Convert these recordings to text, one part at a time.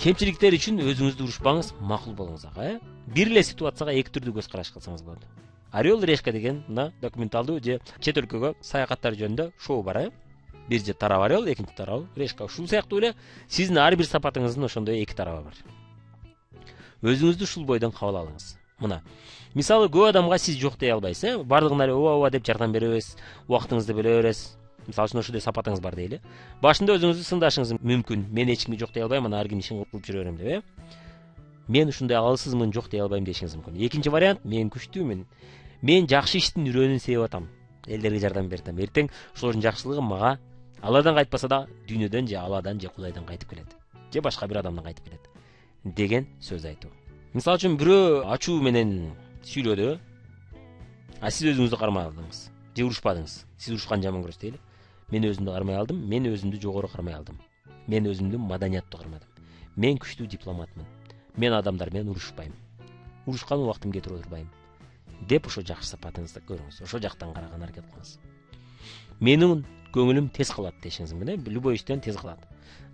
Кемчиликтер үчүн өзүңүздү урушпаңыз, макул болуңуз ага. Бир эле ситуацияга эки түрдүү көз караш кылсаңыз болот. Орел и решка деген мына документалдуу же чет өлкөгө саякаттар жөнүндө шоу бар. Бир же тарап орел, экинчи тарабы решка. Ушул сыяктуу эле сиздин ар бир сапатыңыздын ошондой эки тарабы бар. Өзүңүздү ушул бойдон кабыл алыңыз. Мына, мисалы көп адамга сиз жок дей албайсыз, бардыгына ооба деп жардам бере бересиз, убактыңызды бөлө бересиз. Мисалы үчүн ошондой сапатыңыз бар дейли. Башында өзүңүздү сындашыңыз мүмкүн. Мен эч кимге жок дей албайм, ар ким ишин кылып жүрө берем деп, Мен ушундай алсызмын, жок дей албайм дешиңиз мүмкүн. Экинчи вариант, мен күчтүүмүн. Мен жакшы иштин үрөөнүн себеп атам. Элдерге жардам берем. Эртең ошолордун жакшылыгы мага Алладан кайтпаса да дүйнөдөн же Алладан же Кудайдан кайтып келет. Же башка бир адамдан кайтып келет деген сөз айтуу. Мисалы үчүн бирөө ачуу менен сүйлөдү. Сиз өзүңүздү кармай алдыңыз. Же урушпадыңыз. Сиз урушкан жаман көрөсүз дейли. Мен өзүмдү кармай алдым. Мен өзүмдү жогору кармай алдым. Мен өзүмдү маданияттуу кармадым. Мен күчтүү дипломатмын. Мен адамдар менен урушпайм. Урушкан убактым кетирип отурбайм. Деп ошо жакшы сапатыңызды көрүңүз. Ошо жактан караган аракет кылыңыз. Менин көңүлүм тез калат дешиңиз мүмкүн. Любой иштен тез калат.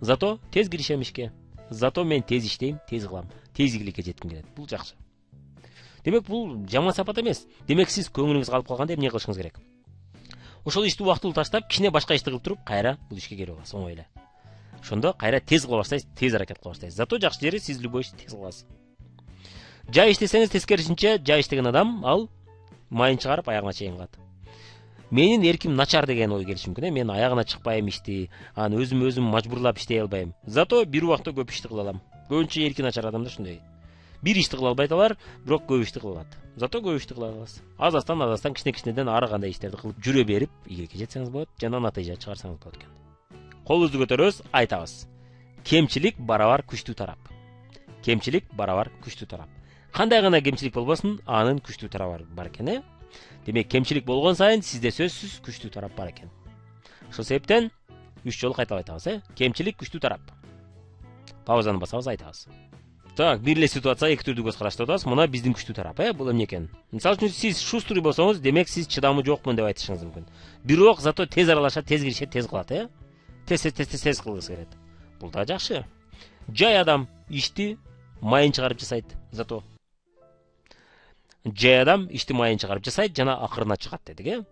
Зато тез киришем ишке. Зато мен тез иштейм, тез кылам. Тез ийгиликке жетким келет. Бул жакшы. Демек бул жаман сапат эмес. Демек сиз көңүлүңүз калып калганда эмне кылышыңыз керек? Ошол ишти убактылуу таштап, кичине башка ишти кылып туруп, кайра бул ишке келип аласыз оңой эле. Ошондо кайра тез кыла баштайсыз, тез аракет кыла баштайсыз. Зато жакшы жери сиз любой ишти тез кыласыз. Жай иштесеңиз тескерисинче, жай иштеген адам ал майын чыгарып аягына чейин кылат. Менин эрким начар деген ой келиши мүмкүн. Мен аягына чыкпайм ишти, аны өзүм мажбурлап иштей албайм. Зато бир убакта көп ишти кыла алам. Көбүнчө эрки начар адамдар ушундай. Бир ишти кыла албай аталар, бирок көп ишти кыла алат. Зато көп ишти кыла аласыз. Азастан кичинеден ары кандай иштерди кылып жүрө берип, ийгиликке жетсеңиз болот, жана натыйжа чыгарсаңыз болот экен. Колубузду көтөрөбүз, айтабыз. Кемчилик барабар күчтүү тарап. Кемчилик барабар күчтүү тарап. Кандай гана кемчилик болбосун, анын күчтүү тарабы бар экен, Демек, кемчилик болгон сайын сизде сөзсүз күчтүү тарап бар экен. Ошол себептен 3 жолу кайталап айтабыз, Кемчилик күчтүү тарап. Паузаны басабыз, айтабыз. Так, бир эле ситуацияга эки түрдүү көз карашты атабыз. Мына биздин күчтүү тарап, бул эмне экен? Мисалы үчүн сиз шустрый болсоңуз, демек сиз чыдамы жокмун деп айтышыңыз мүмкүн. Бирок зато тез аралашат, тез киришет, тез кылат, Тез кылгысы келет. Бул да жакшы. Жай адам ишти майын чыгарып жасайт, зато. Жай адам ишти майын чыгарып жасайт жана акырына чыгат дедик,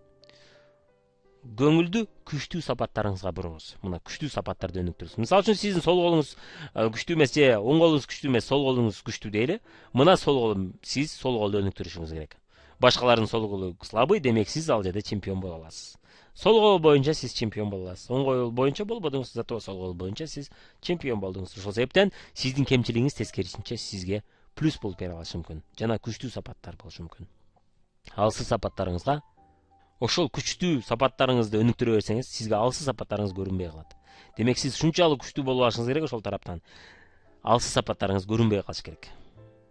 Көңүлдү күчтүү сапаттарыңызга буруңуз. Мына күчтүү сапаттарды өнүктүрүңүз. Мисалы үчүн сиздин сол колуңуз күчтүү эмес, же оң колуңуз күчтүү эмес, сол колуңуз күчтүү дейли. Мына сол колу, сиз сол колду өнүктүрүшүңүз керек. Башкалардын сол колу слабый, демек сиз ал жерде чемпион боло аласыз. Сол кол боюнча сиз чемпион боло аласыз. Оң кол боюнча болбодуңуз, зато сол кол боюнча сиз чемпион болдуңуз. Ошол себептен сиздин кемчилигиңиз тескерисинче сизге плюс болуп бере алышы мүмкүн. Жана күчтүү сапаттар болушу мүмкүн. Алсыз сапаттарыңызга ошол күчтүү сапаттарыңызды өнүктүрө берсеңиз, сизге алсыз сапаттарыңыз көрүнбөй калат. Демек сиз шунчалык күчтүү болуп алышыңыз керек ошол тараптан. Алсыз сапаттарыңыз көрүнбөй калыш керек.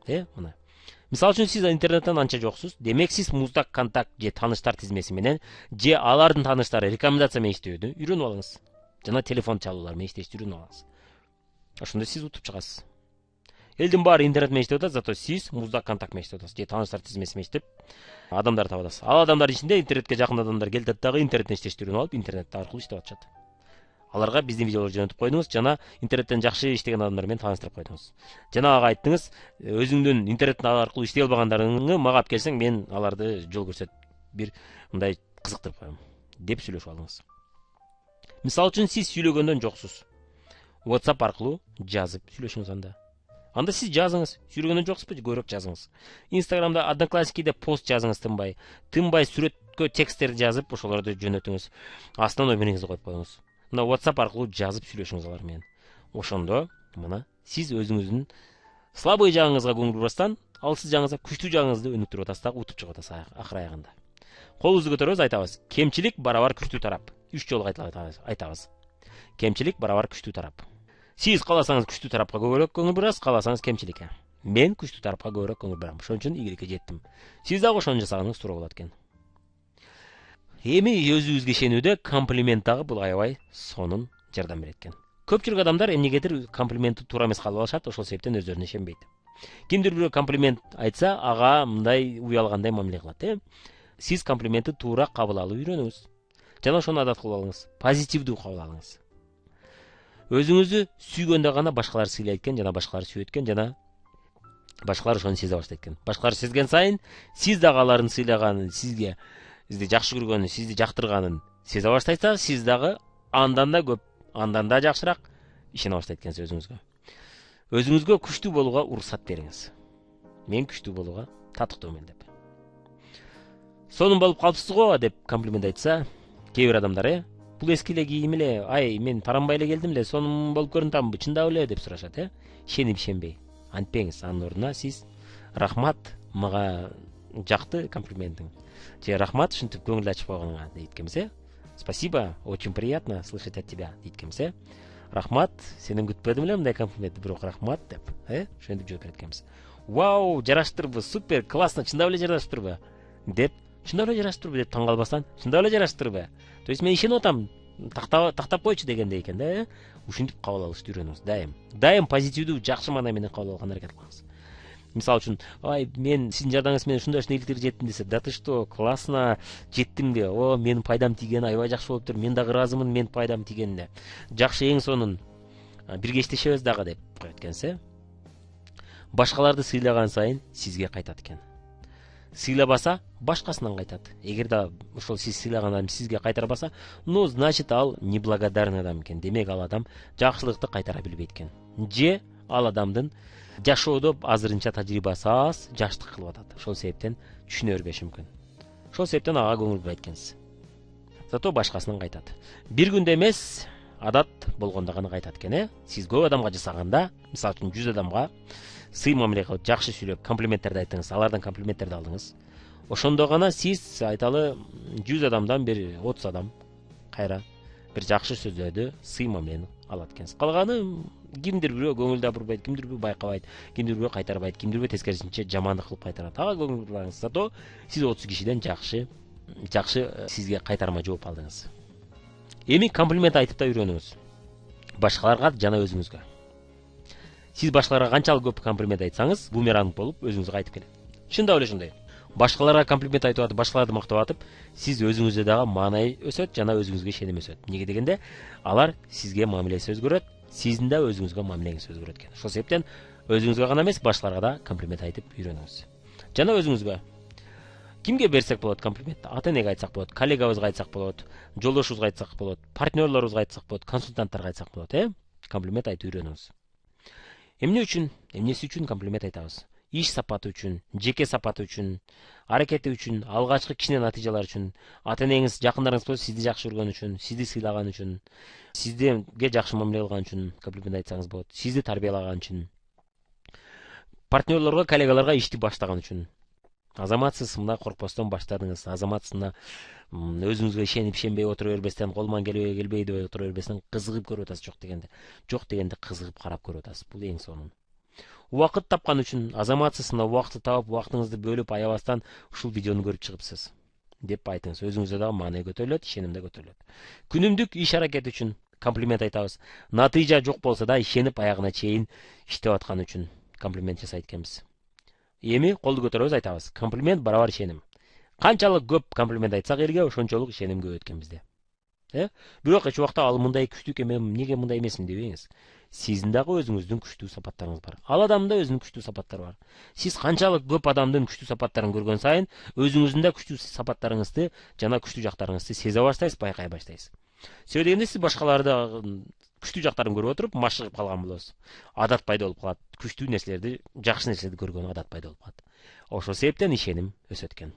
Мына. Мисалы үчүн сиз интернеттен анча жоксуз, демек сиз муздак контакт же тааныштар тизмеси менен же алардын тааныштары рекомендация менен иштөөдү үйрөнүп алыңыз. Жана телефон чалуулар менен иштешти үйрөнүп алыңыз. Ошондо сиз утуп чыгасыз. Элдин баары интернет менен иштеп атат, зато сиз муздак контакт менен иштеп атасыз, же тааныштар тизмеси менен иштеп адамдар таап атасыз. Ал адамдардын ичинде интернетке жакын адамдар келет дагы интернеттен иштешти үйрөнүп алып, интернет аркылуу иштеп атышат. Аларга биздин видеолорду жөнөтүп койдуңуз, жана интернеттен жакшы иштеген адамдар менен тааныштырып койдуңуз. Жана ага айттыңыз, өзүңдүн интернет аркылуу иштей албагандарыңды мага алып келсең, мен аларды жол көрсөтүп бир мындай кызыктырып коем деп сүйлөшүп алыңыз. Мисалы үчүн сиз сүйлөгөндөн жоксуз. WhatsApp аркылуу жазып сүйлөшүңүз анда. Анда сиз жазыңыз, сүйлөгөндөн жоксузбу, көбүрөөк жазыңыз. Instagramда Одноклассники пост жазыңыз тынбай. Тынбай сүрөткө тексттерди жазып, ошолорду жөнөтүңүз. Астына номериңизди коюп коюңуз. Мына WhatsApp аркылуу жазып сүйлөшүңүз алар менен. Ошондо мына сиз өзүңүздүн слабый жагыңызга көңүл бурбастан, алсыз жагыңызга күчтүү жагыңызды өнүктүрүп атасыз, дагы утуп чыгып атасыз акыр аягында. Колубузду көтөрөбүз, айтабыз. Кемчилик барабар күчтүү тарап. 3 жолу кайталап айтабыз. Кемчилик барабар күчтүү тарап. Сиз кааласаңыз күчтүү тарапка көбүрөөк көңүл бурасыз, кааласаңыз кемчиликке. Мен күчтүү тарапка көбүрөөк көңүл бурам. Ошон үчүн игиликке жеттим. Сиз дагы ошону жасаганыңыз туура болот экен. Эми өзүбүзгө ишенүүдө комплимент дагы бул аябай сонун жардам берет экен. Көпчүлүк адамдар эмнегедир комплиментти туура эмес кабыл алышат, ошол себептен өздөрүнө ишенбейт. Кимдир бирөө комплимент айтса, ага мындай уялгандай мамиле кылат, Сиз комплиментти туура кабыл алып үйрөнүңүз. Жана ошону адат кылып алыңыз. Позитивдүү кабыл алыңыз. Өзүңүздү сүйгөндө гана башкалар сыйлайт экен, жана башкалар сүйөт экен, жана башкалар ошону сезе баштайт экен. Башкалар сезген сайын сиз дагы алардын сыйлаганын, сизди жакшы көргөнүн, сизди жактырганын сезе баштайсыз, сиз дагы андан да көп, андан да жакшыраак ишене баштайт экенсиз өзүңүзгө. Өзүңүзгө күчтүү болууга уруксат бериңиз. Мен күчтүү болууга татыктуумун деп. Сонун болуп калыпсыз го деп комплимент айтса, кээ бир адамдар, бул эски эле кийим эле, ай, мен таранбай эле келдим эле, сонун болуп көрүнүп атамбы, чындап эле деп сурашат, ишенип ишенбей. Антпеңиз, анын ордуна сиз рахмат, мага жакты комплиментиң. Же рахмат, ушинтип көңүл ачып койгонуңа дейт экенбиз, Спасибо, очень приятно слышать от тебя дейт экенбиз, Рахмат, сенен күтпөдүм эле мындай комплиментти, бирок рахмат деп, ошентип жооп берет экенбиз. Вау, жараштырбы, супер, классно, чындап эле жараштырбы деп, чындап эле жараштырбы деп таң калбастан, чындап эле жараштырбы. То есть мен ишенип атам, тактап койчу дегендей экен да, ушинтип кабыл алышты үйрөнүңүз дайым. Дайым позитивдүү, жакшы маана менен кабыл алганга аракет кылыңыз. Мисалы үчүн, ай, мен сиздин жардамыңыз менен ушундай илгилерге жеттим десе, да ты что, классно, жеттимби, о, менин пайдам тийгени аябай жакшы болуптур, мен дагы ыраазымын менин пайдам тийгенине. Жакшы, эң сонун бирге иштешебиз дагы деп коет экенсиз. Башкаларды сыйлаган сайын сизге кайтат экен. Сыйлабаса, башкасынан кайтат. Эгерде ошол сиз сыйлаган адам сизге кайтарбаса, ну, значит, ал неблагодарный адам экен. Демек, ал адам жакшылыкты кайтара билбейт экен. Же ал адамдын жашоодо азырынча тажрыйбасы аз, жаштык кылып атат. Ошол себептен түшүнө бербеши мүмкүн. Ошол себептен ага көңүл бурбайт экенсиз. Зато башкасынан кайтат. Бир күндө эмес, адат болгондо гана кайтат экен, Сиз көп адамга жасаганда, мисалы үчүн 100 адамга сый мамиле кылып, жакшы сүйлөп, комплименттерди айттыңыз, алардан комплименттерди алдыңыз. Ошондо гана сиз айталы 100 адамдан бир 30 адам кайра бир жакшы сөздөрдү, сый мамилени алат экенсиз. Калганы кимдир бирөө көңүл бурбайт, кимдир бирөө байкабайт, кимдир бирөө кайтарбайт, кимдир бирөө тескерисинче жамандык кылып кайтарат. Ага көңүл бурбаңыз. Зато сиз 30 кишиден жакшы сизге кайтарма жооп алдыңыз. Эми комплимент айтып да үйрөнүңүз. Башкаларга жана өзүңүзгө. Сиз башкаларга канчалык көп комплимент айтсаңыз, бумеранг болуп өзүңүзгө кайтып келет. Чындап эле ошондой. Башкаларга комплимент айтып атып, башкаларды мактап атып, сиз өзүңүздө дагы маанай өсөт, жана өзүңүзгө ишеним өсөт. Эмнеге дегенде, алар сизге мамилеси өзгөрөт, сиздин да өзүңүзгө мамилеңиз өзгөрөт экен. Ошол себептен өзүңүзгө гана эмес, башкаларга да комплимент айтып үйрөнүңүз. Жана өзүңүзгө. Кимге берсек болот комплиментти? Ата-энеге айтсак болот, коллегабызга айтсак болот, жолдошубузга айтсак болот, партнерлорубузга айтсак болот, консультанттарга айтсак болот, комплимент айтып үйрөнүңүз. Эмне үчүн, эмнеси үчүн комплимент айтабыз? Иш сапаты үчүн, жеке сапаты үчүн, аракети үчүн, алгачкы кичине натыйжалар үчүн, ата-энеңиз, жакындарыңыз болсо сизди жакшы көргөн үчүн, сизди сыйлаган үчүн, сизге жакшы мамиле кылган үчүн комплимент айтсаңыз болот, сизди тарбиялаган үчүн, партнерлорго, коллегаларга ишти баштаган үчүн. Азаматсыз, мына коркпостон баштадыңыз, азаматсыз, мына өзүңүзгө ишенип ишенбей отура бербестен, колуман келбей деп отура бербестен, кызыгып көрүп атасыз, жок дегенде кызыгып карап көрүп атасыз. Бул эң сонун. Убакыт тапкан үчүн, азаматсыз, мына убакытты таап, убактыңызды бөлүп, аябастан ушул видеону көрүп чыгыпсыз деп айтыңыз. Өзүңүздө дагы маанай көтөрүлөт, ишеним да көтөрүлөт. Күнүмдүк иш аракет үчүн комплимент айтабыз. Натыйжа жок болсо да, ишенип аягына чейин иштеп аткан үчүн комплимент жасайт экенбиз. Эми колду көтөрөбүз, айтабыз. Комплимент барабар ишеним. Канчалык көп комплимент айтсак элге, ошончолук ишеним көбөйт экен бизде. Бирок эч убакта ал мындай күчтүү экен, мен эмнеге мындай эмесмин дебеңиз. Сиздин дагы өзүңүздүн күчтүү сапаттарыңыз бар. Ал адамдын да өзүнүн күчтүү сапаттары бар. Сиз канчалык көп адамдын күчтүү сапаттарын көргөн сайын, өзүңүздүн да күчтүү сапаттарыңызды жана күчтүү жактарыңызды сезе баштайсыз, байкай баштайсыз. Себеби дегенде сиз башкаларды күчтүү жактарын көрүп отуруп машыгып калган болосуз. Адат пайда болуп калат. Күчтүү нерселерди, жакшы нерселерди көргөн адат пайда болуп калат. Ошол себептен ишеним өсөт экен.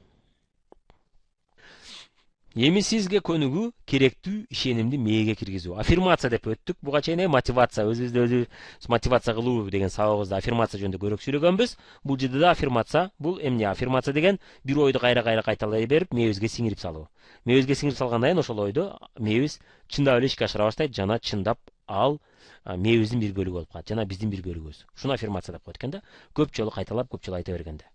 Эми сизге көнүгүү керектүү ишенимди мээге киргизүү. Аффирмация деп өттүк. Буга чейин мотивация, өзүбүздү өзүбүз мотивация кылуу деген сабагыбызда аффирмация жөнүндө көрөк сүйлөгөнбүз. Бул жерде да аффирмация, бул эмне? Аффирмация деген бир ойду кайра кайталай берип, мээбизге сиңирип салуу. Мээбизге сиңирип салгандан кийин ошол ойду мээбиз чындап эле ишке ашыра баштайт, жана чындап ал мээбиздин бир бөлүгү болуп калат, жана биздин бир бөлүгүбүз. Ушуну аффирмация деп коет экен да. Көп жолу кайталап, көп жолу айта бергенде.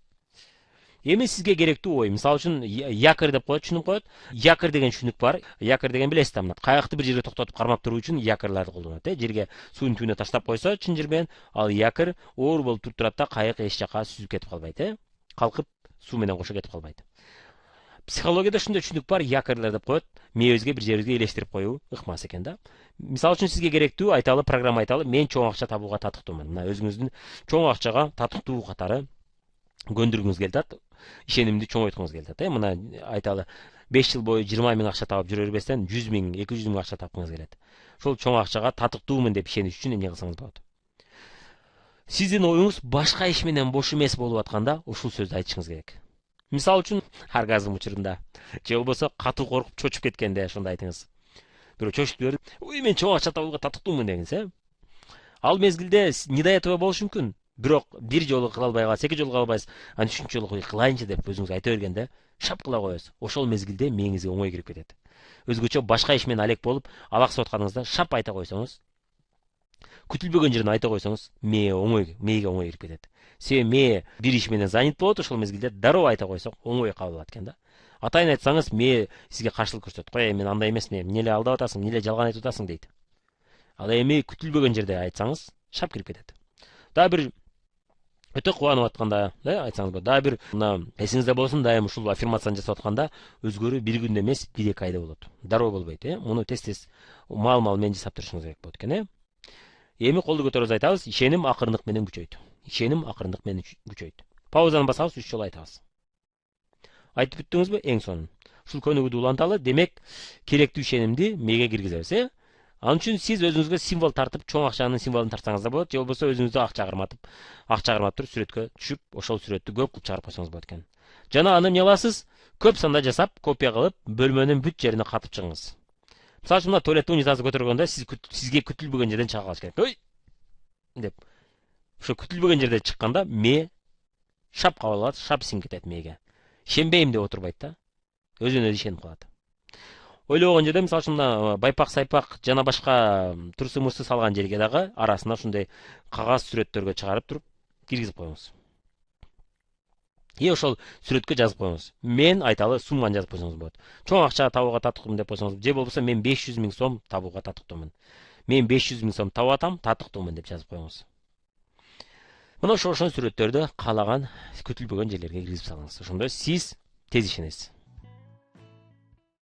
Эми сизге керектүү ой, мисалы үчүн якорь деп коет, түшүнүп коет. Якорь деген түшүнүк бар. Якорь деген билесиз да, кайыкты бир жерге токтотуп кармап туруу үчүн якорьларды колдонот, жерге суунун түбүнө таштап койсо, чынжыр менен ал якорь оор болуп туруп турат да, кайык эч жака сүзүп кетип калбайт, калкып суу менен кошо кетип калбайт. Психологияда ушундай түшүнүк бар, якорьлер деп коет. Мээбизге бир жерибизге элестирип коюу ыкмас экен да. Мисалы үчүн сизге керектүү айталы программа айталы, мен чоң акча табууга татыктуумун. Мына өзүңүздүн чоң акчага татыктуу катары көндүргүңүз келип атат. Ишенимди чоңойткуңуз келип атат. Мына айталы 5 жыл бою 20 миң акча табып жүрө бербестен 100 миң, 200 миң акча тапкыңыз келет. Ошол чоң акчага татыктуумун деп ишениш үчүн эмне кылсаңыз болот? Сиздин оюңуз башка иш менен бош эмес болуп атканда ушул сөздү айтышыңыз керек. Мисалы үчүн оргазм учурунда же болбосо катуу коркуп чочуп кеткенде ошондой айтыңыз. Бирөө чочуп берип, "Ой, мен чоң акча табууга татыктуумун" деңиз, Ал мезгилде не до этого болушу мүмкүн. Бирок бир жолу кыла албай каласыз, 2 жолу кыла албайсыз. Анан 3-үнчү жолу кылайынчы деп өзүңүз айта бергенде шап кыла коесуз. Ошол мезгилде мээңизге оңой кирип кетет. Өзгөчө башка иш менен алек болуп, алаксып атканыңызда шап айта койсоңуз, күтүлбөгөн жерден айта койсоңуз, мээге оңой кирип кетет. Себеби мээ бир иш менен занят болот, ошол мезгилде дароо айта койсок, оңой кабыл алат экен да. Атайын айтсаңыз, мээ сизге каршылык көрсөтөт. Кой, мен андай эмес, эмне эле алдап атасың, эмне эле жалган айтып атасың дейт. Ал эми күтүлбөгөн жерде айтсаңыз, шап кирип кетет. Дагы бир өтө кубанып атканда, айтсаңыз болот. Дагы бир мына эсиңизде болсун, дайым ушул аффирмацияны жасап атканда өзгөрүү бир күндө эмес, 1-2 айда болот. Дароо болбойт, Муну тез-тез маал менен жасап турушуңуз керек болот экен, Эми колду көтөрүбүз айтабыз. Ишеним акырындык менен күчөйт. Ишеним акырындык менен күчөйт. Паузаны басабыз, 3 жолу айтабыз. Айтып бүттүңүзбү? Эң сонун. Ушул көнүгүүдү уланталы, демек керектүү ишенимди мээге киргизебиз, Ал үчүн сиз өзүңүзгө символ тартып, чоң акчанын символун тартсаңыз да болот, же болбосо өзүңүздү акча карматып туруп сүрөткө түшүп, ошол сүрөттү көп кылып чыгарып койсоңуз болот экен. Жана аны эмне кыласыз? Көп санда жасап, копия кылып, бөлмөнүн бүт жерине катып чыгыңыз. Мисалы үчүн туалеттин унитазды көтөргөндө сизге күтүлбөгөн жерден чыга калыш керек. Ой! деп. Ошо күтүлбөгөн жерден чыкканда мээ шап кабыл алат, шап сиңип кетет мээге. Ишенбейм деп отурбайт да. Өзүнө ишенип калат. Ойлогон жерде мисалы үчүн байпак сайпак жана башка турсу мурсу салган жерге дагы арасына ушундай кагаз сүрөттөргө чыгарып туруп киргизип коюңуз. Ошол сүрөткө жазып коюңуз. Мен айталы сумманы жазып койсоңуз болот. Чоң акча табууга татыктуумун деп койсоңуз, же болбосо мен 500 миң сом табууга татыктуумун. Мен 500 миң сом табып атам, татыктуумун деп жазып коюңуз. Мына ошол сүрөттөрдү каалаган күтүлбөгөн жерлерге киргизип салыңыз. Ошондо сиз тез ишенесиз.